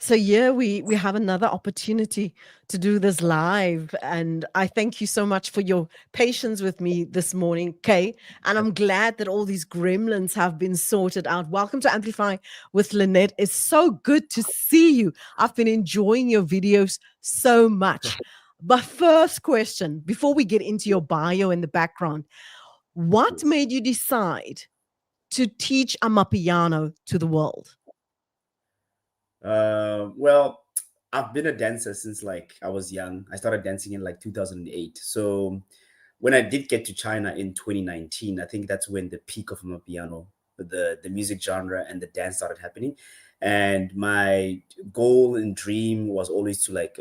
So yeah, we have another opportunity to do this live, and I thank you so much for your patience with me this morning, Kay. And I'm glad that all these gremlins have been sorted out. Welcome to Amplify with Lynette. It's so good to see you. I've been enjoying your videos so much. But first question, before we get into your bio and the background, what Yes. made you decide to teach Amapiano to the world? Well, I've been a dancer since like I was young. I started dancing in like 2008. So when I did get to China in 2019, I think that's when the peak of my piano, the music genre and the dance started happening. And my goal and dream was always to like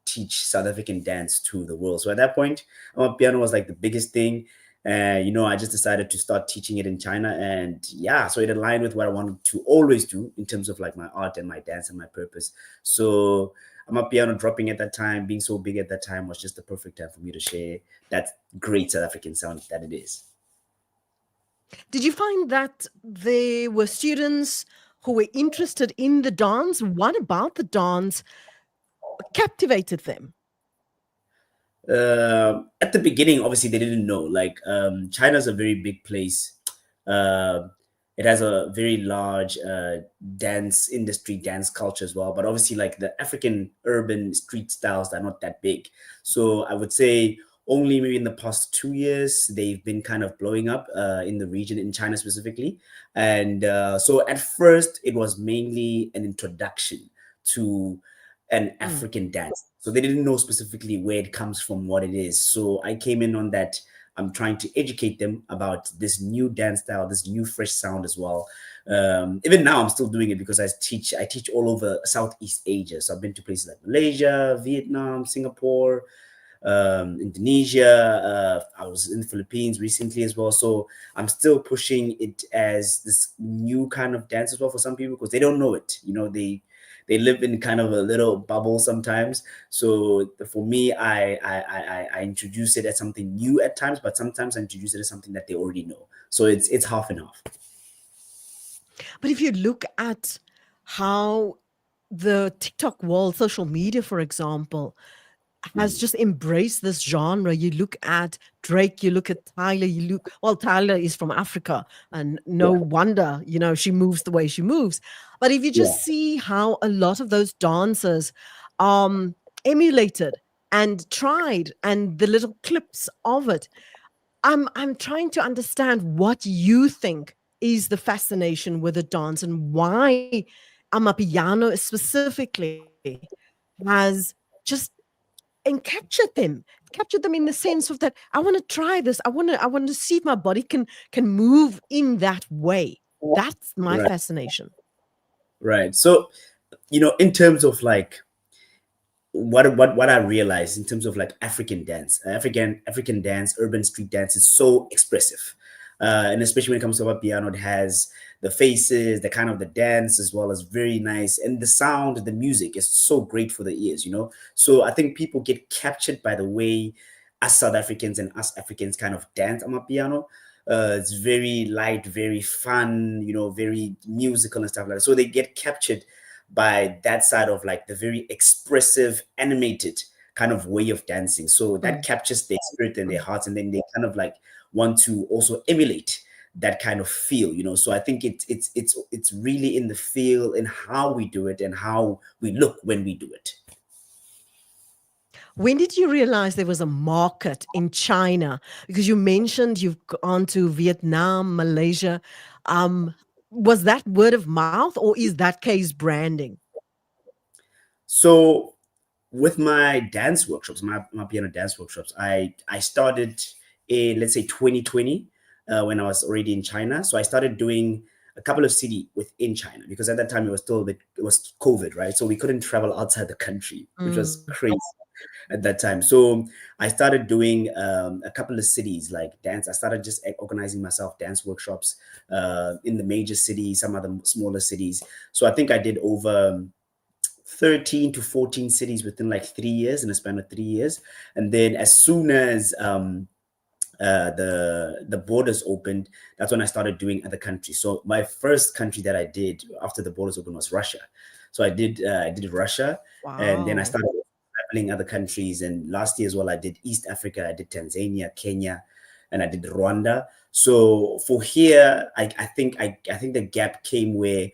teach South African dance to the world. So at that point, my piano was like the biggest thing. And I just decided to start teaching it in China, and yeah, so it aligned with what I wanted to always do in terms of like my art and my dance and my purpose. So I'm a piano dropping at that time, being so big at that time was just the perfect time for me to share that great South African sound that it is. Did you find that there were students who were interested in the dance? What about the dance captivated them? At the beginning, obviously they didn't know. Like China's a very big place. Uh, it has a very large dance industry, dance culture as well. But obviously, like the African urban street styles are not that big. So I would say only maybe in the past 2 years they've been kind of blowing up in the region, in China specifically. And so at first it was mainly an introduction to an Mm. African dance. So they didn't know specifically where it comes from, what it is. So I came in on that. I'm trying to educate them about this new dance style, this new fresh sound as well. Even now, I'm still doing it because I teach all over Southeast Asia. So I've been to places like Malaysia, Vietnam, Singapore, Indonesia. I was in the Philippines recently as well. So I'm still pushing it as this new kind of dance as well for some people because they don't know it. They live in kind of a little bubble sometimes. So for me, I introduce it as something new at times, but sometimes I introduce it as something that they already know. So it's half and half. But if you look at how the TikTok world, social media, for example, has Mhm. just embraced this genre. You look at Drake, you look at Tyler, Tyler is from Africa, and no Yeah, wonder, she moves the way she moves. But if you yeah, just see how a lot of those dancers emulated and tried, and the little clips of it, I'm trying to understand what you think is the fascination with the dance and why Amapiano specifically has just captured them in the sense of that I want to try this. I want to see if my body can move in that way. That's my right, fascination. right. So in terms of like what I realized in terms of like African dance, African dance, urban street dance is so expressive, and especially when it comes to what piano, it has the faces, the kind of the dance as well as very nice, and the sound, the music is so great for the ears. So I think people get captured by the way us South Africans and us Africans kind of dance on piano. It's very light, very fun, very musical and stuff like that. So they get captured by that side of like the very expressive, animated kind of way of dancing. So that Mm. captures their spirit and their hearts, and then they kind of like want to also emulate that kind of feel. So I think it's really in the feel and how we do it and how we look when we do it. When did you realize there was a market in China? Because you mentioned you've gone to Vietnam, Malaysia. Um, was that word of mouth or is that case branding? So with my dance workshops, my piano dance workshops, I started in, let's say, 2020, when I was already in China. So I started doing a couple of city within China because at that time it was COVID, right? So we couldn't travel outside the country, which was Mm. crazy at that time. So I started doing a couple of cities like dance. I started just organizing myself dance workshops in the major cities, some other smaller cities. So I think I did over 13 to 14 cities within like 3 years, in a span of 3 years. And then as soon as the borders opened, that's when I started doing other countries. So my first country that I did after the borders opened was Russia. So I did Russia, and then I Wow. started traveling other countries. And last year as well, I did East Africa, I did Tanzania, Kenya, and I did Rwanda. So for here, I think the gap came where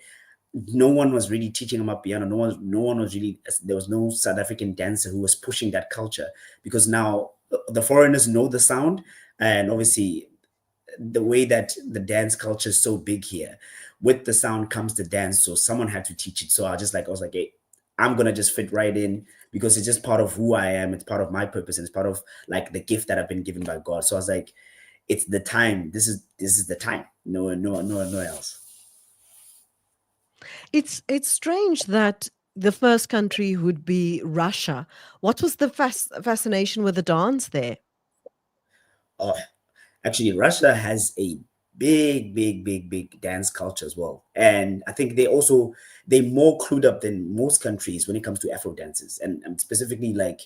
no one was really teaching Amapiano. No one was really, there was no South African dancer who was pushing that culture, because now the foreigners know the sound, and obviously the way that the dance culture is so big here, with the sound comes the dance. So someone had to teach it. So I was like, hey, I'm gonna just fit right in, because it's just part of who I am. It's part of my purpose, and it's part of like the gift that I've been given by God. So I was like, it's the time. This is the time. No else. It's strange that the first country would be Russia. What was the fascination with the dance there? Oh, actually, Russia has a big dance culture as well, and I think they're more clued up than most countries when it comes to Afro dances, and specifically like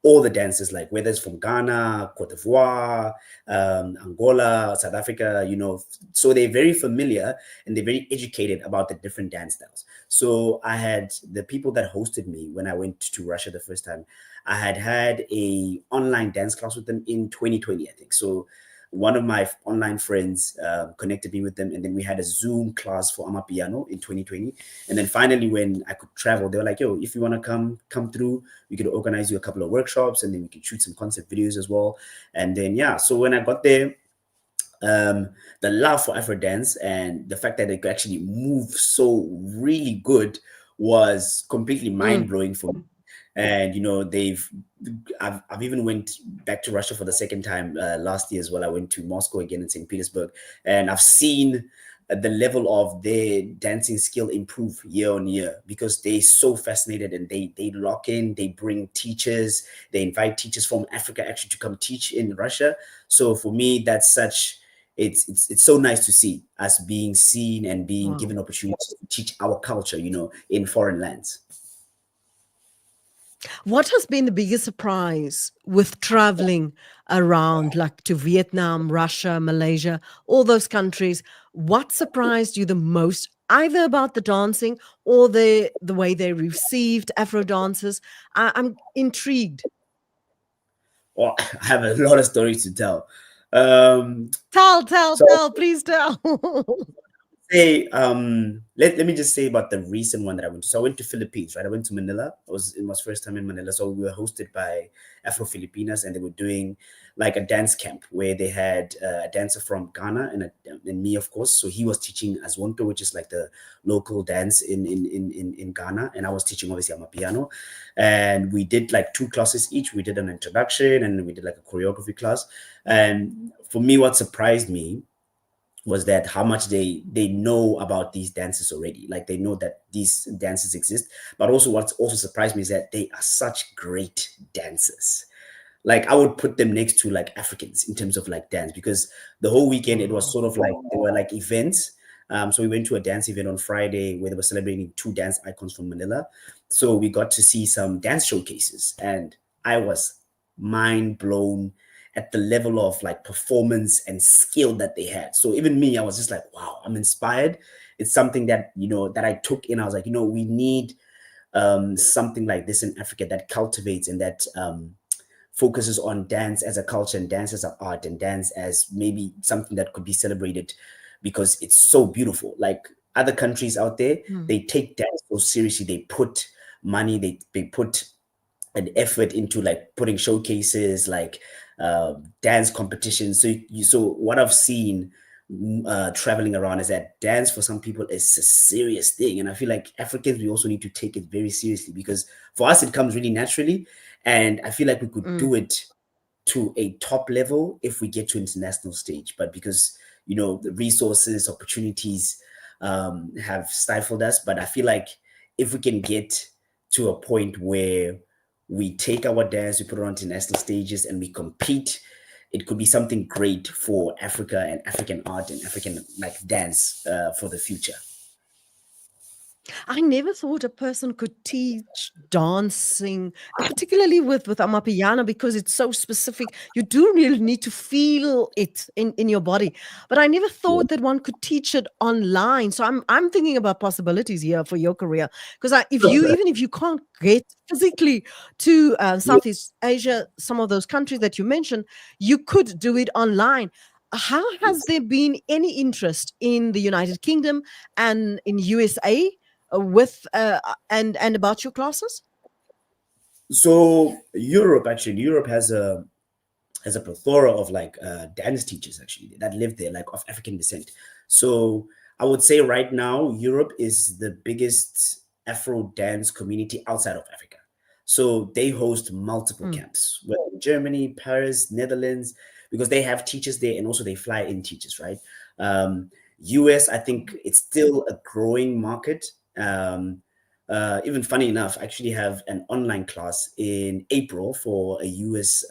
all the dances, like whether it's from Ghana, Cote d'Ivoire, Angola, South Africa, you know. So they're very familiar and they're very educated about the different dance styles. So I had the people that hosted me when I went to Russia the first time. I had a online dance class with them in 2020, I think. So one of my online friends connected me with them, and then we had a Zoom class for Amapiano in 2020. And then finally, when I could travel, they were like, "Yo, if you want to come through, we could organize you a couple of workshops, and then we could shoot some concept videos as well." And then yeah, so when I got there, the love for Afro dance and the fact that they could actually move so really good was completely mind Mm. blowing for me. And you know, I've even went back to Russia for the second time last year as well. I went to Moscow again in St. Petersburg, and I've seen the level of their dancing skill improve year on year, because they're so fascinated, and they lock in, they bring teachers, they invite teachers from Africa actually to come teach in Russia. So for me, that's such, it's so nice to see us being seen and being Wow. given opportunities to teach our culture, you know, in foreign lands. What has been the biggest surprise with traveling around, like to Vietnam, Russia, Malaysia, all those countries? What surprised you the most, either about the dancing or the way they received Afro dancers? I'm intrigued. Well, I have a lot of stories to tell. Um, so Tell, please tell. say let me just say about the recent one that I went to. So I went to Philippines, right? I went to Manila. It was first time in Manila. So we were hosted by Afro Filipinas, and they were doing like a dance camp where they had a dancer from Ghana and me, of course. So he was teaching Azonto, which is like the local dance in Ghana, and I was teaching obviously Amapiano. And we did like two classes each. We did an introduction, and we did like a choreography class. And for me, what surprised me was that how much they know about these dances already. Like they know that these dances exist. But also what's also surprised me is that they are such great dancers. Like I would put them next to like Africans in terms of like dance, because the whole weekend it was Wow. sort of like they were like events. So we went to a dance event on Friday where they were celebrating two dance icons from Manila. So we got to see some dance showcases, and I was mind blown at the level of like performance and skill that they had. So even me, I was just like, wow, I'm inspired. It's something that, you know, that I took in. I was like, you know, we need something like this in Africa that cultivates and that focuses on dance as a culture and dance as an art and dance as maybe something that could be celebrated, because it's so beautiful. Like other countries out there, Mm. they take dance so seriously. They put money, they put an effort into like putting showcases, like dance competitions. So what I've seen traveling around is that dance for some people is a serious thing, and I feel like Africans, we also need to take it very seriously, because for us it comes really naturally, and I feel like we could Mm. do it to a top level if we get to international stage. But because, you know, the resources, opportunities have stifled us. But I feel like if we can get to a point where we take our dance, we put it on international stages, and we compete, it could be something great for Africa and African art and African like dance for the future. I never thought a person could teach dancing, and particularly with Amapiano, because it's so specific. You do really need to feel it in your body. But I never Yeah. thought that one could teach it online. So I'm thinking about possibilities here for your career. Because if you even if you can't get physically to Yeah. Southeast Asia, some of those countries that you mentioned, you could do it online. How has Yes. there been any interest in the United Kingdom and in USA with and about your classes? So Europe has a plethora of like dance teachers actually that live there, like of African descent. So I would say right now Europe is the biggest Afro dance community outside of Africa. So they host multiple Mm, camps, whether in Germany, Paris, Netherlands, because they have teachers there and also they fly in teachers, right? Um, US, I think it's still a growing market. Even funny enough, I actually have an online class in April for a US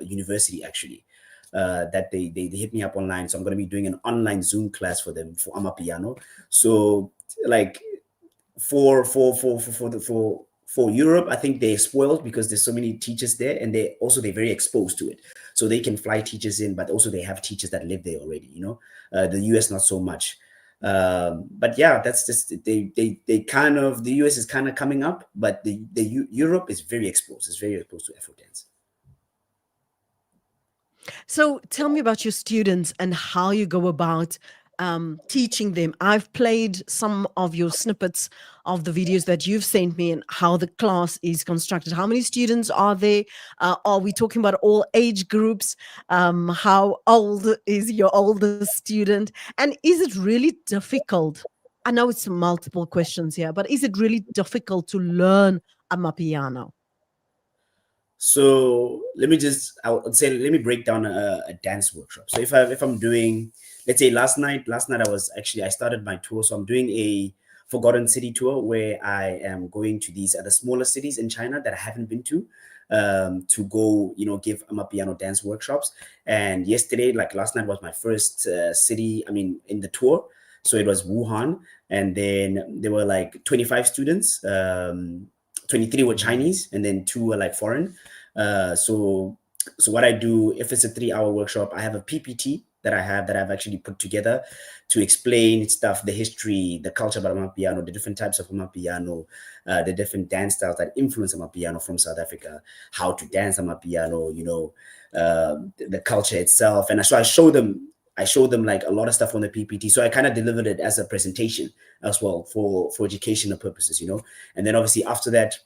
university actually. That they hit me up online, so I'm going to be doing an online Zoom class for them for Amapiano. So like for Europe, I think they're spoiled because there's so many teachers there, and they're very exposed to it. So they can fly teachers in, but also they have teachers that live there already. The US not so much. But yeah, that's just they kind of the US is kind of coming up, but Europe is very exposed. It's very exposed to Afro dance. so tell me about your students and how you go about teaching them. I've played some of your snippets of the videos that you've sent me and how the class is constructed. How many students are there? Are we talking about all age groups? How old is your oldest student? And is it really difficult? I know it's multiple questions here, but is it really difficult to learn Amapiano? So I would say let me break down a dance workshop. So if I'm doing, let's say last night I started my tour. So I'm doing a Forgotten City tour where I am going to these other smaller cities in China that I haven't been to go, give Amapiano dance workshops. And yesterday, like last night, was my first city. I mean, in the tour. So it was Wuhan, and then there were like 25 students. 23 were Chinese, and then two were like foreign. So what I do, if it's a 3 hour workshop, I have a PPT that I've actually put together to explain stuff, the history, the culture about Amapiano, the different types of Amapiano, the different dance styles that influence Amapiano from South Africa, how to dance Amapiano, the culture itself. And so I showed them like a lot of stuff on the PPT. So I kind of delivered it as a presentation as well for educational purposes. And then obviously after that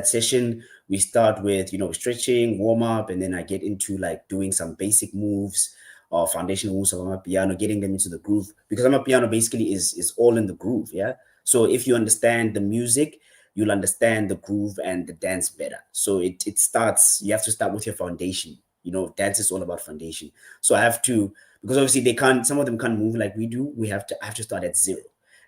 session, we start with stretching, warm up, and then I get into like doing some basic moves or foundational moves of Amapiano, getting them into the groove, because Amapiano basically is all in the groove. Yeah. So if you understand the music, you'll understand the groove and the dance better. So you have to start with your foundation. Dance is all about foundation. So I have to, because obviously some of them can't move like we do. I have to start at zero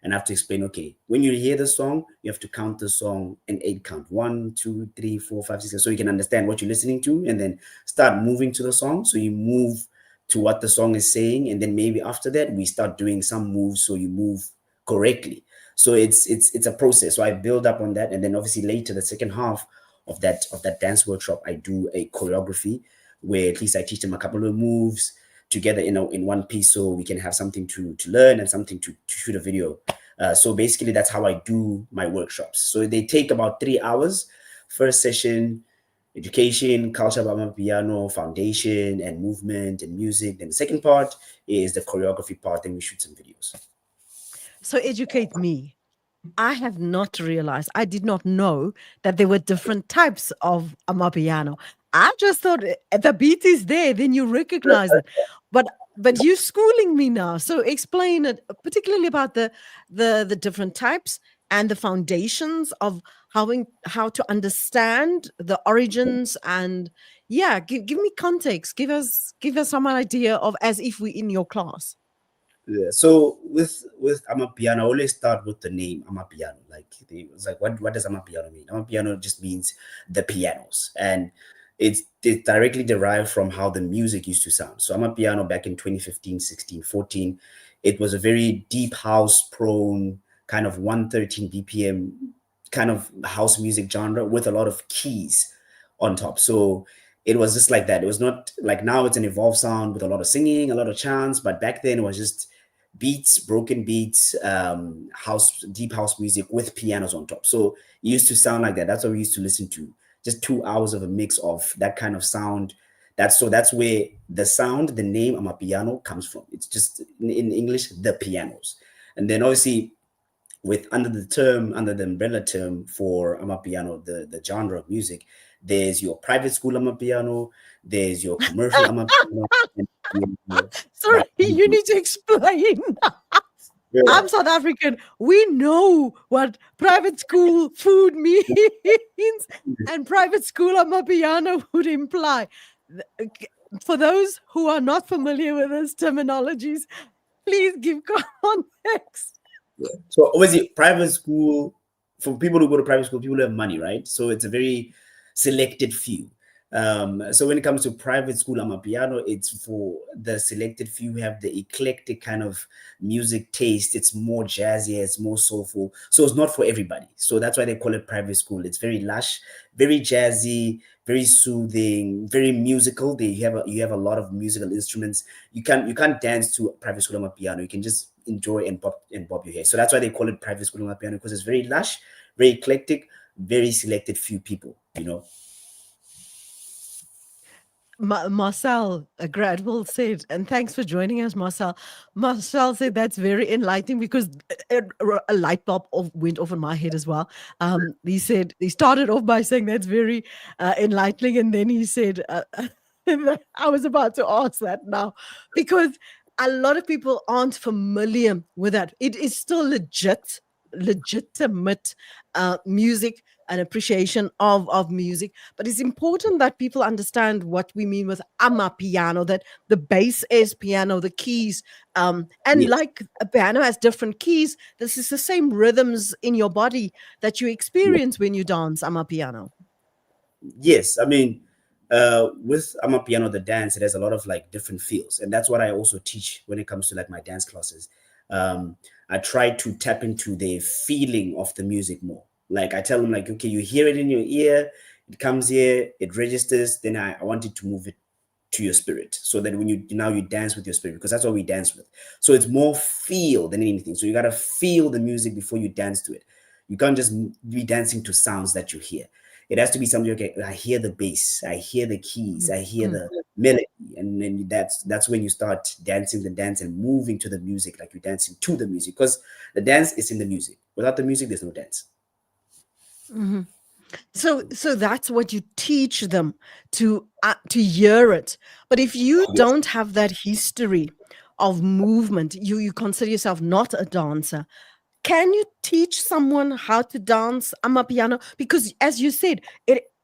and I have to explain, okay, when you hear the song, you have to count the song in 8 count. 1, 2, 3, 4, 5, 6, so you can understand what you're listening to, and then start moving to the song. So you move to what the song is saying, and then maybe after that we start doing some moves so you move correctly. So it's a process. So I build up on that, and then obviously later, the second half of that dance workshop, I do a choreography where at least I teach them a couple of moves together in one piece, so we can have something to learn and something to shoot a video. So basically that's how I do my workshops. So they take about 3 hours. First session, education, culture about piano, foundation and movement and music. Then the second part is the choreography part. Then we shoot some videos. So educate me. I have not realized, I did not know that there were different types of amapiano. I just thought the beat is there, then you recognize it. But you're schooling me now. So explain it, particularly about the different types and the foundations of how to understand the origins, and yeah, give me context. Give us some idea of as if we in your class. Yeah. So with Amapiano, I always start with the name Amapiano. It's like what does Amapiano mean? Amapiano just means the pianos, and it's directly derived from how the music used to sound. So Amapiano back in 2015, 16, 14, it was a very deep house prone kind of 113 BPM kind of house music genre with a lot of keys on top. So it was just like that. It was not like now it's an evolved sound with a lot of singing, a lot of chants, but back then it was just beats, broken beats, house, deep house music with pianos on top. So it used to sound like that. That's what we used to listen to. Just 2 hours of a mix of that kind of sound. That's where the sound, the name Amapiano comes from. It's just in English, the pianos. And then obviously with under the umbrella term for Amapiano, the genre of music, there's your private school Amapiano, there's your commercial Amapiano, and Sorry, you need to explain. yeah. I'm South African. We know what private school food means, and private school Amapiano would imply. For those who are not familiar with those terminologies, please give context. Yeah. So obviously, private school, for people who go to private school, people who have money, right? So it's a very selected few. So when it comes to private school Amapiano, it's for the selected few who have the eclectic kind of music taste. It's more jazzy, it's more soulful. So it's not for everybody. So that's why they call it private school. It's very lush, very jazzy, very soothing, very musical. You have a lot of musical instruments. You can't dance to private school Amapiano. You can just enjoy and bob your hair. So that's why they call it private school Amapiano, because it's very lush, very eclectic, very selected few people, you know. Marcel, a Gradwell said, and thanks for joining us, Marcel. Marcel said that's very enlightening because a light bulb went off in my head as well. He said, he started off by saying that's very enlightening, and then he said, I was about to ask that now because a lot of people aren't familiar with that. It is still legitimate music and appreciation of music, but it's important that people understand what we mean with Amapiano, that the bass is piano, the keys, and Yes. like a piano has different keys, this is the same rhythms in your body that you experience when you dance Amapiano. Yes, I mean, with Amapiano, the dance, it has a lot of like different feels, and that's what I also teach when it comes to like my dance classes. Um, I try to tap into the feeling of the music more. Like I tell them, like, okay, you hear it in your ear, it comes here, it registers. Then I want you to move it to your spirit, so that when you dance with your spirit, because that's what we dance with. So it's more feel than anything. So you gotta feel the music before you dance to it. You can't just be dancing to sounds that you hear. It has to be something. Okay, I hear the bass, I hear the keys, I hear the melody, and then that's when you start dancing the dance and moving to the music, like you're dancing to the music, because the dance is in the music. Without the music, there's no dance. Mhm. So that's what you teach them to hear it. But if you Yes. don't have that history of movement, you consider yourself not a dancer. Can you teach someone how to dance Amapiano? Because as you said,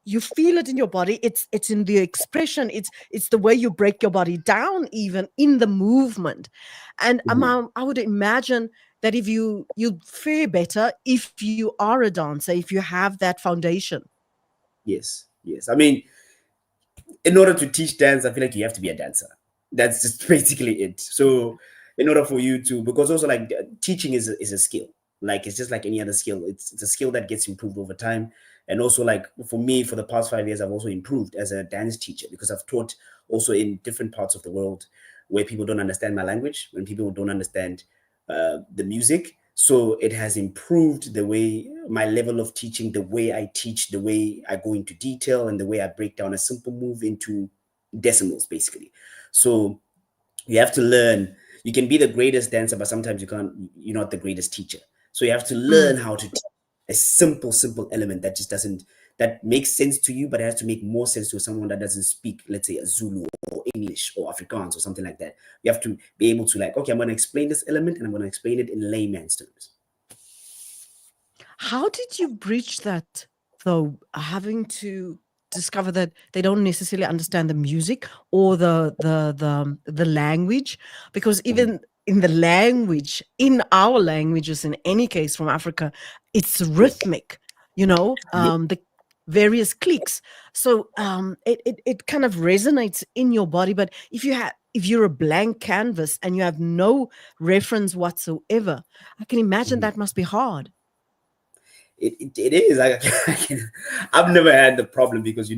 you feel it in your body. It's in the expression. It's the way you break your body down, even in the movement. And Mhm. I would imagine that if you fare better if you are a dancer, if you have that foundation. Yes, yes. I mean, in order to teach dance, I feel like you have to be a dancer. That's just basically it. So, in order for you to, because also like teaching is a skill. Like it's just like any other skill. It's a skill that gets improved over time. And also like for me, for the past 5 years, I've also improved as a dance teacher, because I've taught also in different parts of the world where people don't understand my language, when people don't understand the music. So it has improved the way my level of teaching, the way I teach, the way I go into detail, and the way I break down a simple move into decimals, basically. So you have to learn. You can be the greatest dancer, but sometimes you can't. You're not the greatest teacher. So you have to learn Mm, how to teach a simple element that just doesn't that makes sense to you, but it has to make more sense to someone that doesn't speak, let's say, a Zulu or English or Afrikaans or something like that. You have to be able to like, okay, I'm going to explain this element and I'm going to explain it in layman's terms. how did you bridge that, though, having to discover that they don't necessarily understand the music or the language? Because Mhm. even in the language, in our languages, in any case from Africa, it's Yes. rhythmic, Yes. the various clicks. So it kind of resonates in your body. But if you if you're a blank canvas and you have no reference whatsoever, I can imagine Mhm. that must be hard. It is. I've never had the problem because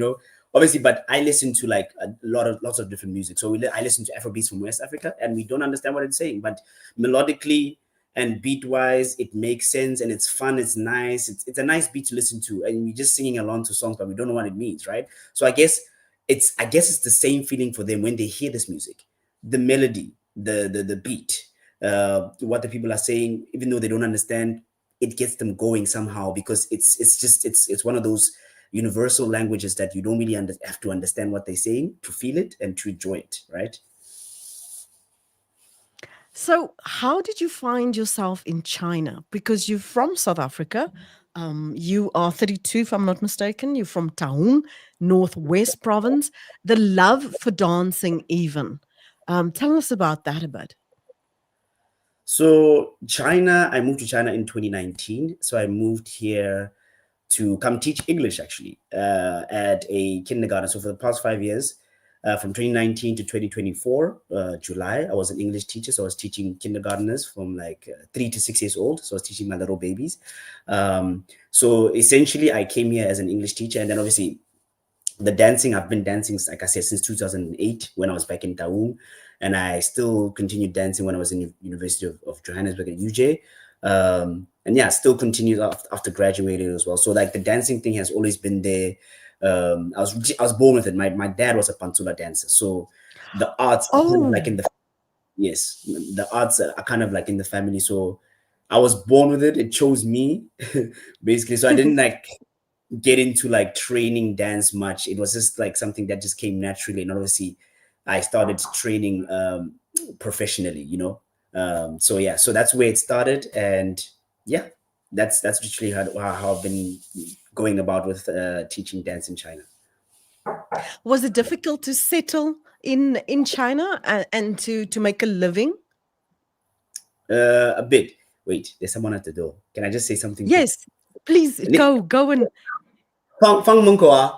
obviously, but I listen to like lots of different music. So I listen to Afrobeats from West Africa, and we don't understand what it's saying, but melodically and beat wise, it makes sense and it's fun. It's nice. It's a nice beat to listen to, and we're just singing along to songs, but we don't know what it means, right? So I guess it's the same feeling for them when they hear this music, the melody, the beat, what the people are saying, even though they don't understand, it gets them going somehow because it's one of those universal languages that you don't really have to understand what they're saying to feel it and to enjoy it, right? So, how did you find yourself in China? Because you're from South Africa. You are 32, if I'm not mistaken. You're from Taung, Northwest Province. The love for dancing, even. Tell us about that a bit. So China, I moved to China in 2019. So I moved here to come teach English actually at a kindergarten. So for the past 5 years, from 2019 to 2024, July, I was an English teacher. So I was teaching kindergarteners from like 3 to 6 years old. So I was teaching my little babies. So essentially, I came here as an English teacher, and then obviously the dancing, I've been dancing, like I said, since 2008 when I was back in Taung, and I still continued dancing when I was in the University of Johannesburg at UJ. And yeah, still continued after graduating as well. So like the dancing thing has always been there. I was born with it. My dad was a pantula dancer, so the arts are kind of like Oh, in the yes, the arts are kind of like in the family. So I was born with it. It chose me basically. So I didn't like get into like training dance much. It was just like something that just came naturally. And obviously I started training professionally, so yeah, so that's where it started. And yeah, that's literally how I've been going about with teaching dance in China. was it difficult to settle in China and to make a living? A bit. Wait, there's someone at the door. Can I just say something quick? Yes, please go and 放门口啊，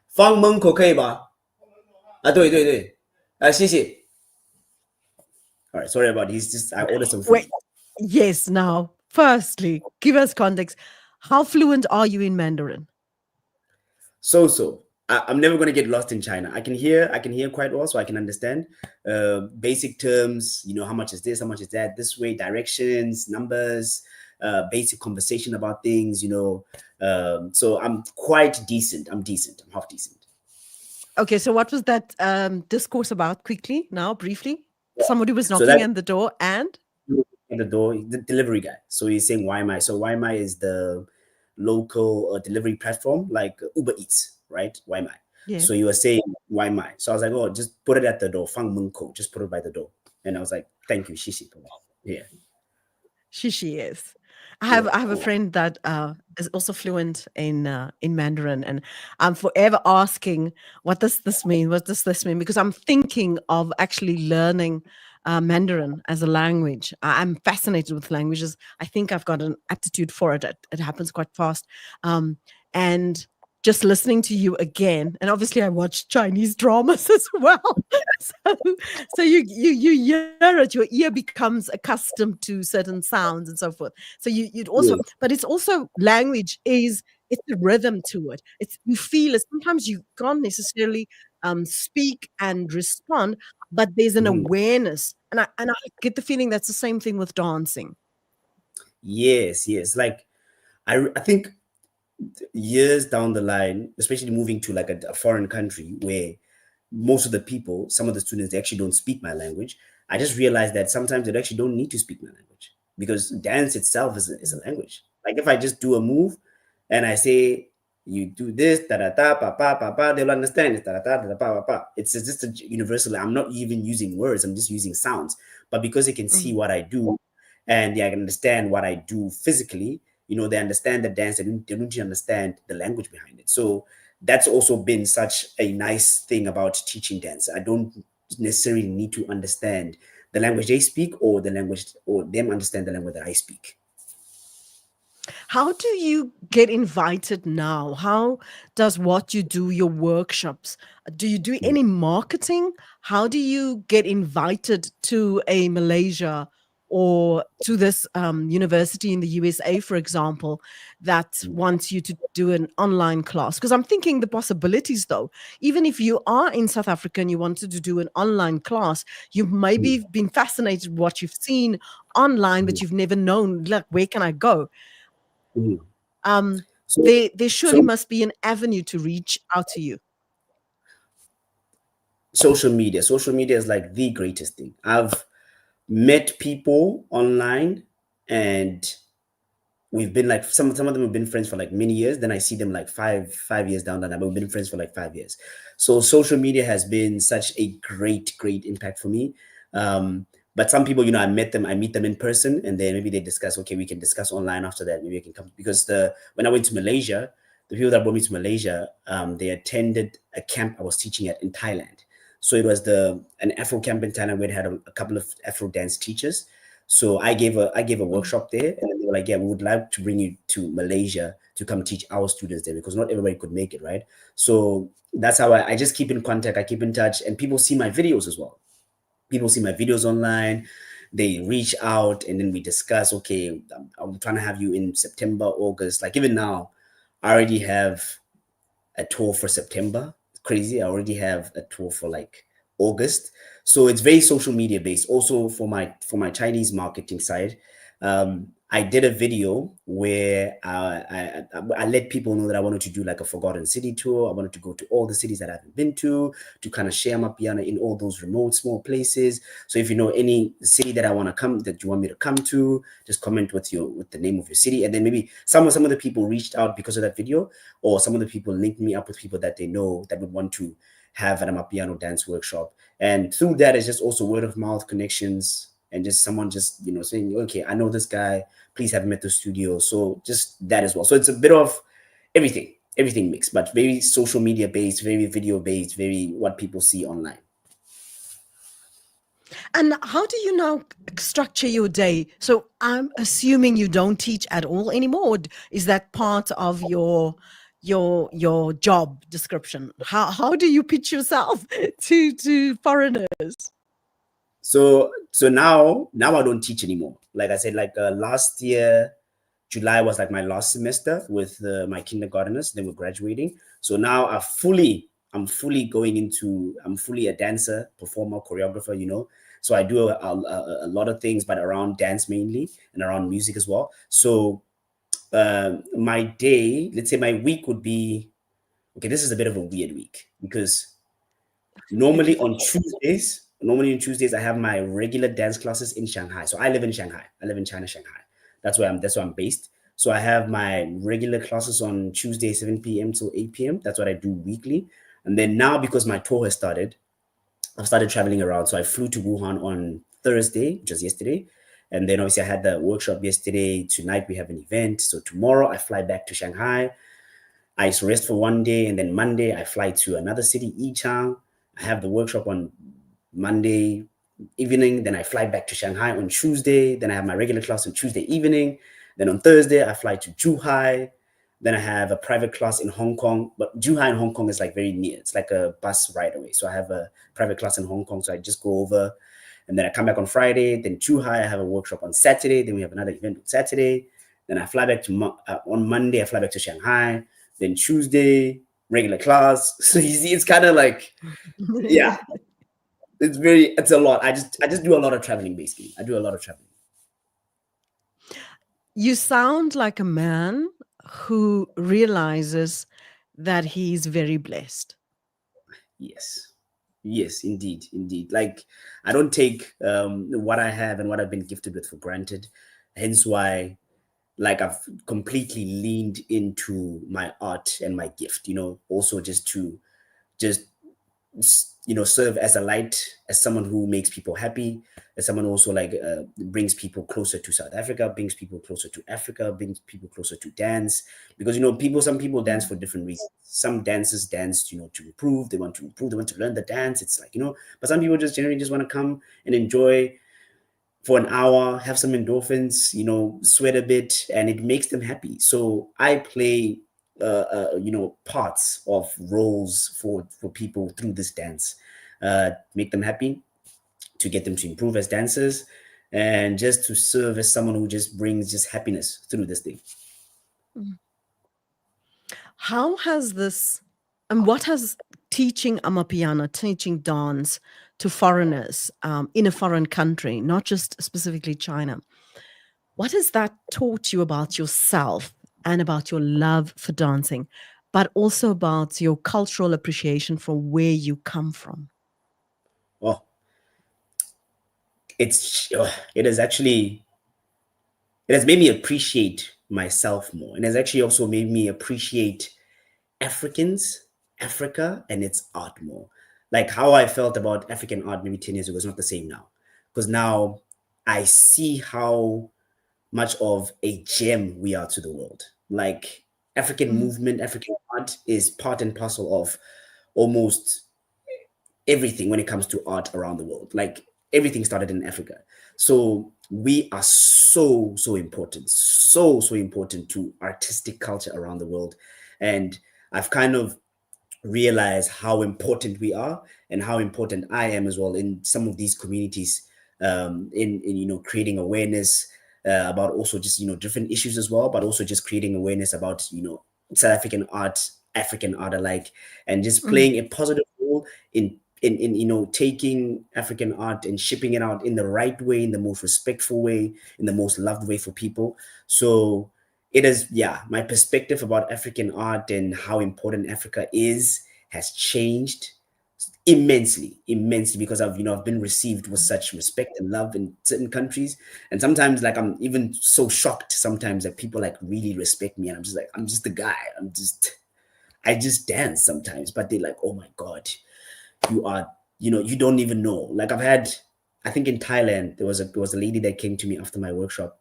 放门口可以吧？啊，对对对，谢谢。All right, sorry about this. Just I ordered some food. wait. Yes, now, firstly, give us context. How fluent are you in Mandarin? So I'm never gonna get lost in China. I can hear quite well, so I can understand basic terms. How much is this? How much is that? This way, directions, numbers, basic conversation about things. So I'm quite decent. I'm decent. I'm half decent. Okay, so what was that discourse about quickly now, briefly? Somebody was So knocking that at the door and at the door, the delivery guy. So he's saying why am I? So why am I is the local delivery platform like Uber Eats, right? Why am I? yeah, So you were saying why am I? So I was like, oh, just put it at the door. Fang Munko, just put it by the door. And I was like, thank you, Shishi. Yeah, she is. yeah, I have a friend that is also fluent in Mandarin, and I'm forever asking, what does this mean? What does this mean? Because I'm thinking of actually learning Mandarin as a language. I'm fascinated with languages. I think I've got an aptitude for it. It happens quite fast. And just listening to you again, and obviously I watch Chinese dramas as well. So, so you hear it, your ear becomes accustomed to certain sounds and so forth. So you'd also, yeah. but it's also language is it's a rhythm to it. It's you feel it. Sometimes you can't necessarily speak and respond, but there's an Mhm. awareness, and I get the feeling that's the same thing with dancing. Yes, yes. Like I think years down the line, especially moving to like a foreign country where most of the people, some of the students, they actually don't speak my language. I just realized that sometimes they actually don't need to speak my language because dance itself is a language. Like if I just do a move and I say, you do this, da da da, pa pa pa pa, they'll understand it, da da da da pa pa pa. It's just a universal. I'm not even using words, I'm just using sounds. But because they can see Mhm. what I do and they can understand what I do physically, they understand the dance, they don't understand the language behind it. So that's also been such a nice thing about teaching dance. I don't necessarily need to understand the language they speak or the language or them understand the language that I speak. How do you get invited now? How does what you do, your workshops, do you do Mm, any marketing? How do you get invited to a Malaysia or to this university in the USA, for example, that mm, wants you to do an online class? Because I'm thinking the possibilities, though, even if you are in South Africa and you wanted to do an online class, you maybe mm, been fascinated with what you've seen online, but mm, you've never known, like, where can I go? mm. So, There surely so must be an avenue to reach out to you. social media is like the greatest thing. I've met people online, and we've been like some of them have been friends for like many years. Then I see them like five years down the line. We've been friends for like 5 years. So social media has been such a great impact for me. Um, but some people, I meet them in person, and then maybe they discuss. Okay, we can discuss online after that. Maybe I can come because the when I went to Malaysia, the people that brought me to Malaysia, they attended a camp I was teaching at in Thailand. So it was an Afro camp in Thailand where it had a couple of Afro dance teachers. So I gave a Mm. workshop there, and then they were like, "Yeah, we would like to bring you to Malaysia to come teach our students there because not everybody could make it, right?" So that's how I just keep in contact. I keep in touch, and people see my videos as well. People see my videos online. They reach out, and then we discuss. Okay, I'm trying to have you in September, August. Like even now, I already have a tour for September. It's crazy. I already have a tour for like August. So it's very social media based. Also for my Chinese marketing side, I did a video where I let people know that I wanted to do like a forgotten city tour. I wanted to go to all the cities that I haven't been to kind of share my piano in all those remote small places. So if you know any city that I want to come, that you want me to come to, just comment with the name of your city, and then maybe some of the people reached out because of that video, or some of the people linked me up with people that they know that would want to have an Amapiano dance workshop. And through that, it's just also word of mouth connections and just someone just, saying, okay, I know this guy, please have him at the studio. So just that as well. So it's a bit of everything mixed, but very social media based, very video based, very what people see online. And how do you now structure your day? So I'm assuming you don't teach at all anymore. Or is that part of your job description? How do you pitch yourself to foreigners? So now I don't teach anymore. Like I said, like last year, July was like my last semester with my kindergarteners. They were graduating. So now I'm fully a dancer, performer, choreographer. So I do a lot of things, but around dance mainly and around music as well. So my day, let's say my week would be okay. This is a bit of a weird week because normally on Tuesdays, I have my regular dance classes in Shanghai. So I live in Shanghai. I live in China, Shanghai. That's where I'm based. So I have my regular classes on Tuesday, 7 p.m. till 8 p.m. That's what I do weekly. And then now, because my tour has started, I've started traveling around. So I flew to Wuhan on Thursday, which was yesterday. And then obviously I had the workshop yesterday. Tonight we have an event. So tomorrow I fly back to Shanghai. I rest for one day, and then Monday I fly to another city, Yichang. I have the workshop on Monday evening. Then I fly back to Shanghai on Tuesday. Then I have my regular class on Tuesday evening. Then on Thursday I fly to Zhuhai. Then I have a private class in Hong Kong. But Zhuhai and Hong Kong is like very near. It's like a bus ride away. So I have a private class in Hong Kong. So I just go over, and then I come back on Friday. Then Zhuhai, I have a workshop on Saturday. Then we have another event on Saturday. Then I fly back on Monday. I fly back to Shanghai. Then Tuesday, regular class. So you see, it's kind of like, yeah, it's a lot. I just do a lot of traveling basically. I do a lot of traveling. You sound like a man who realizes that he's very blessed. Yes. Yes, indeed. Like I don't take what I have and what I've been gifted with for granted. Hence why like I've completely leaned into my art and my gift, also just to just serve as a light, as someone who makes people happy, as someone also like brings people closer to South Africa, brings people closer to Africa, brings people closer to dance. Because some people dance for different reasons. Some dancers dance to improve. They want to improve, they want to learn the dance. It's like, but some people just generally just want to come and enjoy for an hour, have some endorphins, sweat a bit, and it makes them happy. So I play, parts of roles for people through this dance, make them happy, to get them to improve as dancers, and just to serve as someone who just brings just happiness through this thing. Mm. How has this, and what has teaching Amapiano, teaching dance to foreigners in a foreign country, not just specifically China, what has that taught you about yourself and about your love for dancing, but also about your cultural appreciation for where you come from? Oh, it has actually, it has made me appreciate myself more, and has actually also made me appreciate Africans, Africa, and its art more. Like how I felt about African art maybe 10 years ago is not the same now. Because now I see how much of a gem we are to the world. Like African Mm, movement, African art is part and parcel of almost everything when it comes to art around the world. Like everything started in Africa. So we are so important, so important to artistic culture around the world. And I've kind of realize how important we are and how important I am as well in some of these communities, in creating awareness about also just different issues as well, but also just creating awareness about South African art alike, and just mm. playing a positive role in taking African art and shipping it out in the right way, in the most respectful way, in the most loved way for people. So it is, yeah, my perspective about African art and how important Africa is has changed immensely, because I've been received with such respect and love in certain countries. And sometimes like I'm even so shocked sometimes that people like really respect me, and I'm just like, I'm just the guy. I just dance sometimes, but they're like, oh my God, you are, you don't even know. Like I think in Thailand, there was a lady that came to me after my workshop,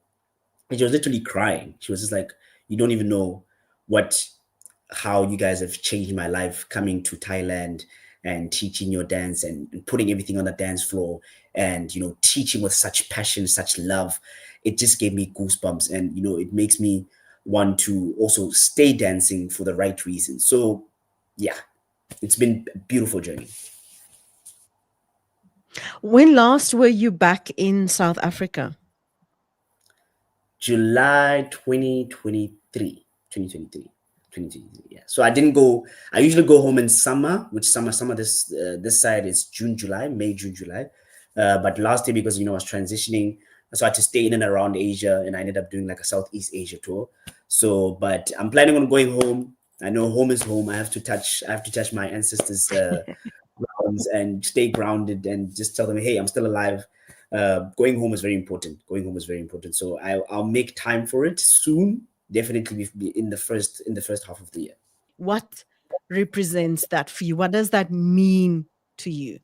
and she was literally crying. She was just like, you don't even know what how you guys have changed my life coming to Thailand and teaching your dance, and putting everything on the dance floor, and teaching with such passion, such love. It just gave me goosebumps, and it makes me want to also stay dancing for the right reasons. So yeah, it's been a beautiful journey. When last were you back in South Africa? July 2023, 2023, 2023. Yeah. So I didn't go. I usually go home in summer, which summer this side is June, July, May, June, July. But last year, because I was transitioning, so I had to stay in and around Asia, and I ended up doing like a Southeast Asia tour. So, but I'm planning on going home. I know home is home. I have to touch my ancestors' grounds and stay grounded, and just tell them, hey, I'm still alive. Going home is very important. Going home is very important. So I'll make time for it soon. Definitely in the first half of the year. What represents that for you? What does that mean to you?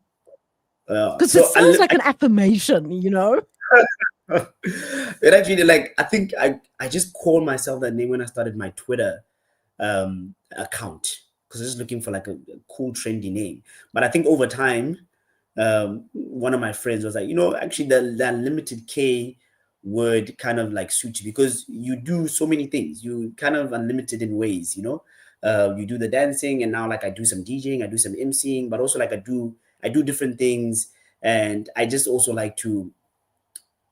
Because it So sounds like an affirmation. it actually, like, I think I just called myself that name when I started my Twitter account, because I was just looking for like a cool trendy name. But I think over time, one of my friends was like, actually that limited K word kind of like suits you, because you do so many things. You kind of unlimited in ways. You do the dancing, and now like I do some DJing, I do some MCing, but also like I do different things, and I just also like to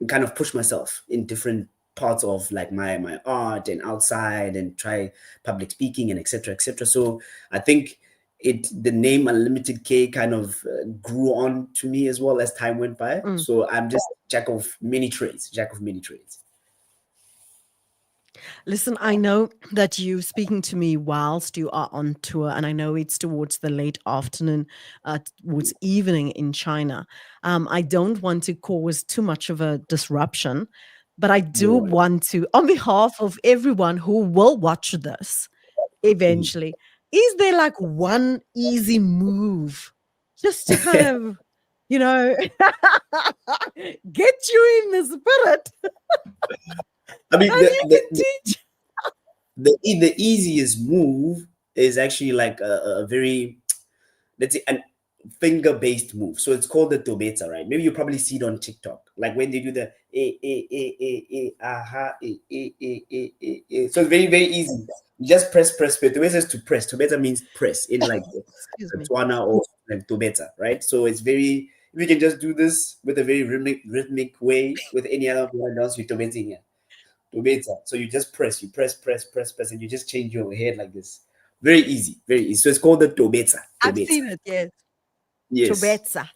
kind of push myself in different parts of like my art and outside, and try public speaking and etc. So I think the name Unlimited K kind of grew on to me as well as time went by. Mm. So I'm just jack of many trades. Listen, I know that you speaking to me whilst you are on tour, and I know it's towards the late afternoon, towards evening in China. I don't want to cause too much of a disruption, but I do No worries. want to, on behalf of everyone who will watch this Mhm. eventually, is there like one easy move just to kind of, you know, get you in the spirit I mean, that you can teach? the easiest move is actually like a very, let's say, finger-based move. So it's called the tobeta, right? Maybe you probably see it on TikTok, like when they do the aha, so it's very, very easy. You just press. Tobeta is to press. Tobeta means press in like Excuse the me. Tswana or like tobeta, right? So it's very, if you can just do this with a very rhythmic way with any other dance, you're tobeting here. Tobeta. So you just press, press, and you just change your head like this. Very easy, very easy. So it's called the tobeta. I've Tobeta. seen it, yes. Yes. Tobetsa.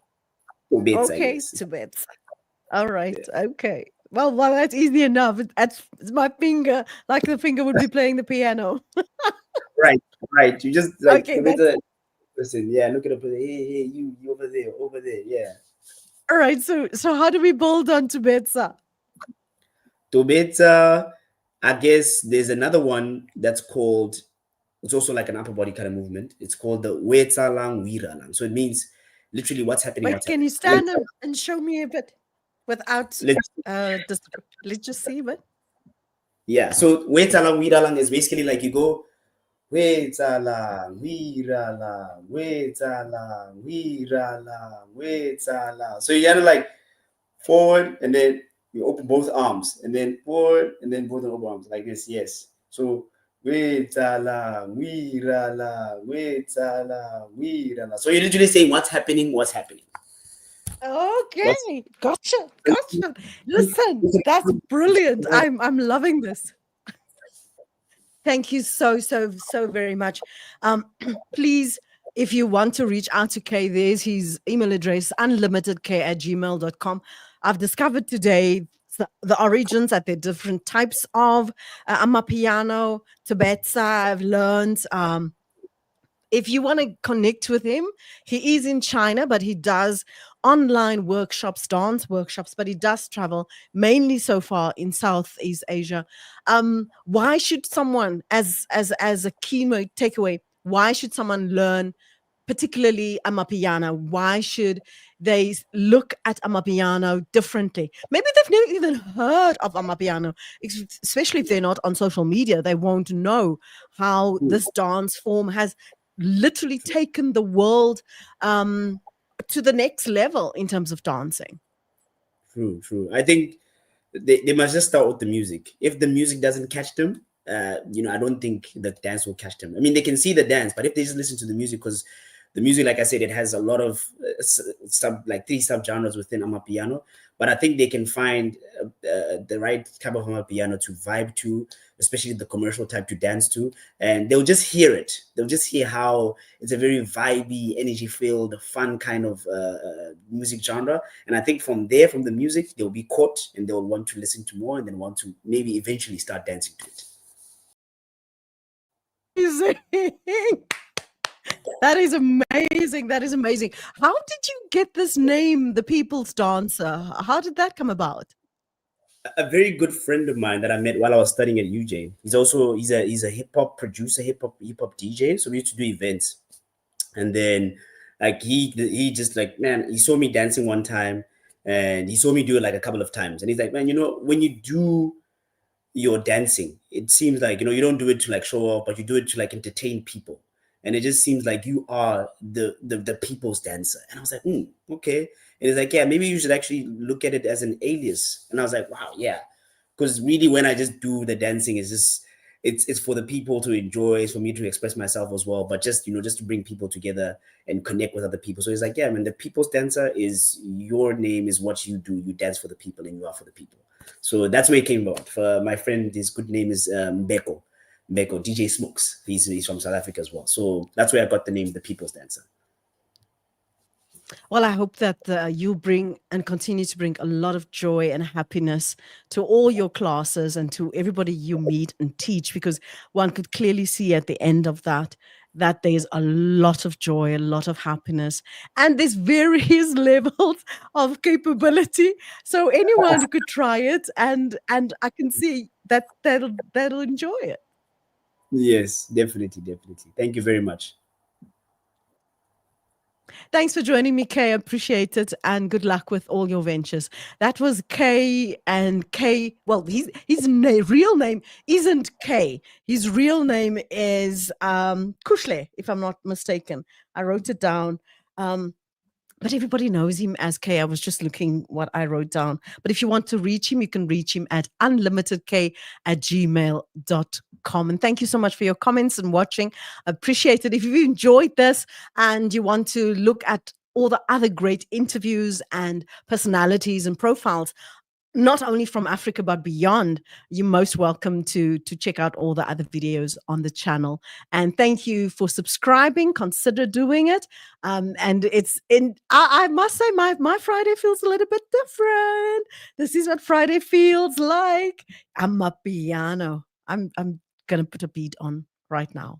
Tobeta, Okay, yes. Tobetsa. All right, Yeah. okay. Well, that's easy enough. It's my finger, like the finger would be playing the piano. Right, right. You just like Okay, that's tobeta. Listen, yeah, look at up. Hey, you over there. Yeah. all right. So how do we build on Tobetsa? Tobeta. I guess there's another one that's called. It's also like an upper body kind of movement. It's called the wetalang wiralang. So it means literally what's happening, Wait, what's can happening. you stand and show me a bit without Let's let's just see a bit. yeah. So wetalang wiralang is basically like you go wetalang wiralang wetalang wiralang wetalang. So you gotta like forward and then you open both arms and then forward and then both arms like this. Yes. So wetalang wiralang wetalang wiralang. So you're literally saying what's happening, what's happening. What's Okay, gotcha. Listen, that's brilliant. I'm loving this. Thank you so very much. Please, if you want to reach out to Kay, there's his email address, unlimitedk@gmail.com. I've discovered today the origins that there are different types of Amapiano, Tibetsa. I've learned. If you want to connect with him, he is in China, but he does online workshops, dance workshops, but he does travel mainly so far in Southeast Asia. Why should someone, as a keynote takeaway, why should someone learn particularly Amapiano? Why should they look at Amapiano differently? Maybe they've never even heard of Amapiano, especially if they're not on social media. They won't know how this dance form has literally taken the world to the next level in terms of dancing. true. I think they must just start with the music. If the music doesn't catch them, I don't think the dance will catch them. I mean, they can see the dance, but if they just listen to the music, because the music, like I said, it has a lot of like three subgenres within Amapiano. But I think they can find the right type of Amapiano to vibe to, especially the commercial type to dance to, and they'll just hear it. They'll just hear how it's a very vibey, energy-filled, fun kind of music genre. And I think from there, from the music, they'll be caught and they'll want to listen to more and then want to maybe eventually start dancing to it. Amazing. That is amazing. That is amazing. How did you get this name, the People's Dancer? How did that come about? A very good friend of mine that I met while I was studying at UJ. He's a hip hop producer, hip hop DJ. So we used to do events, and then like he just like, man, he saw me dancing one time, and he saw me do it like a couple of times, and he's like, man, when you do your dancing, it seems like you don't do it to like show off, but you do it to like entertain people, and it just seems like you are the people's dancer. And I was like, okay. And he's like, yeah, maybe you should actually look at it as an alias. And I was like, wow, yeah, because really when I just do the dancing, is just it's for the people to enjoy, it's for me to express myself as well, but just just to bring people together and connect with other people. So he's like, yeah, man, the people's dancer is your name, is what you do. You dance for the people and you are for the people. So that's where it came about. For my friend, his good name is Beko DJ Smokes. He's from South Africa as well. So that's where I got the name, the People's Dancer. Well, I hope that you bring and continue to bring a lot of joy and happiness to all your classes and to everybody you meet and teach, because one could clearly see at the end of that there's a lot of joy, a lot of happiness, and there's various levels of capability. So anyone could try it, and I can see that that'll enjoy it. Yes, definitely. Thank you very much. Thanks for joining me, Kay. I appreciate it, and good luck with all your ventures. That was Kay, and Kay. Well, real name isn't Kay. His real name is Kushle, if I'm not mistaken. I wrote it down. But everybody knows him as K. I was just looking what I wrote down. But if you want to reach him, you can reach him at unlimitedk@gmail.com. And thank you so much for your comments and watching. Appreciate it. If you've enjoyed this and you want to look at all the other great interviews and personalities and profiles, not only from Africa but beyond, you're most welcome to check out all the other videos on the channel. And thank you for subscribing. Consider doing it. And it's in. I must say, my Friday feels a little bit different. This is what Friday feels like. Amapiano. I'm gonna put a beat on right now.